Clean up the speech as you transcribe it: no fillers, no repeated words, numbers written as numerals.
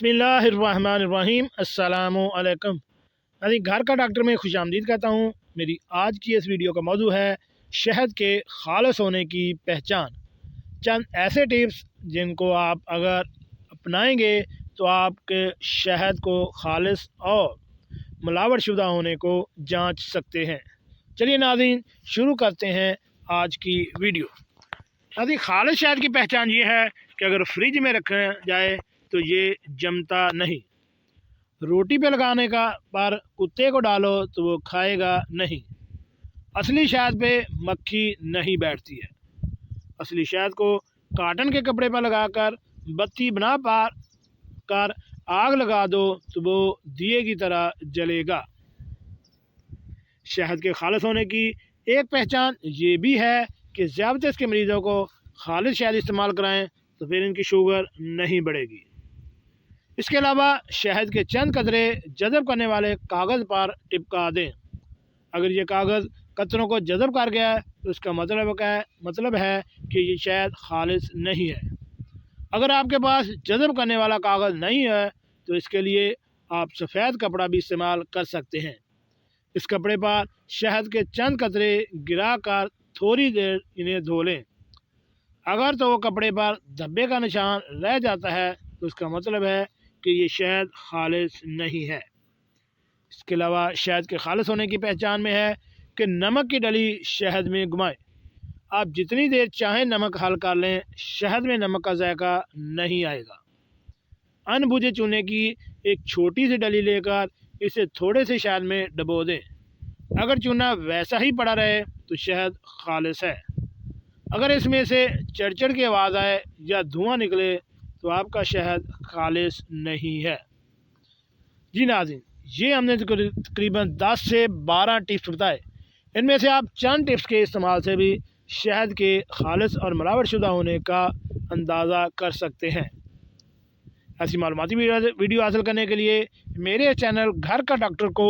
बिस्मिल्लाहिर्रहमानिर्रहीम अस्सलामुअलैकुम। अभी घर का डॉक्टर में खुश आमदीद कहता हूँ। मेरी आज की इस वीडियो का मौजू है शहद के खालिस होने की पहचान। चंद ऐसे टिप्स जिनको आप अगर अपनाएंगे तो आपके शहद को खालिस और मिलावट शुदा होने को जांच सकते हैं। चलिए नाज़रीन, शुरू करते हैं आज की वीडियो। नाज़रीन, खालिस शहद की पहचान ये है कि अगर फ्रिज में रखा जाए तो ये जमता नहीं। रोटी पे लगाने का पर कुत्ते को डालो तो वो खाएगा नहीं। असली शहद पे मक्खी नहीं बैठती है। असली शहद को काटन के कपड़े पर लगाकर बत्ती बना पार कर आग लगा दो तो वो दिए की तरह जलेगा। शहद के खालिस होने की एक पहचान ये भी है कि ज़ियाबतीस के मरीज़ों को खालिस शहद इस्तेमाल कराएं तो फिर इनकी शुगर नहीं बढ़ेगी। इसके अलावा शहद के चंद कतरे जज़ब करने वाले कागज़ पर टिपका दें। अगर ये कागज़ कतरों को जज़ब कर गया है तो इसका मतलब है कि ये शहद खालिस नहीं है। अगर आपके पास जज़ब करने वाला कागज़ नहीं है तो इसके लिए आप सफ़ेद कपड़ा भी इस्तेमाल कर सकते हैं। इस कपड़े पर शहद के चंद कतरे गिरा कर थोड़ी देर इन्हें धो लें। अगर तो वो कपड़े पर धब्बे का निशान रह जाता है तो इसका मतलब है कि ये शहद खालिस नहीं है। इसके अलावा शहद के खालिस होने की पहचान में है कि नमक की डली शहद में घुमाएं। आप जितनी देर चाहें नमक हल कर लें, शहद में नमक का जायका नहीं आएगा। अनबुझे चूने की एक छोटी सी डली लेकर इसे थोड़े से शहद में डबो दें। अगर चूना वैसा ही पड़ा रहे तो शहद खालिस है। अगर इसमें से चड़चड़ की आवाज़ आए या धुआं निकले तो आपका शहद खालिस नहीं है। जी नाज़रीन, ये हमने तकरीबन 10 से 12 टिप्स बताए। इनमें से आप चंद टिप्स के इस्तेमाल से भी शहद के खालिस और मिलावट शुदा होने का अंदाज़ा कर सकते हैं। ऐसी मालूमाती वीडियो हासिल करने के लिए मेरे चैनल घर का डॉक्टर को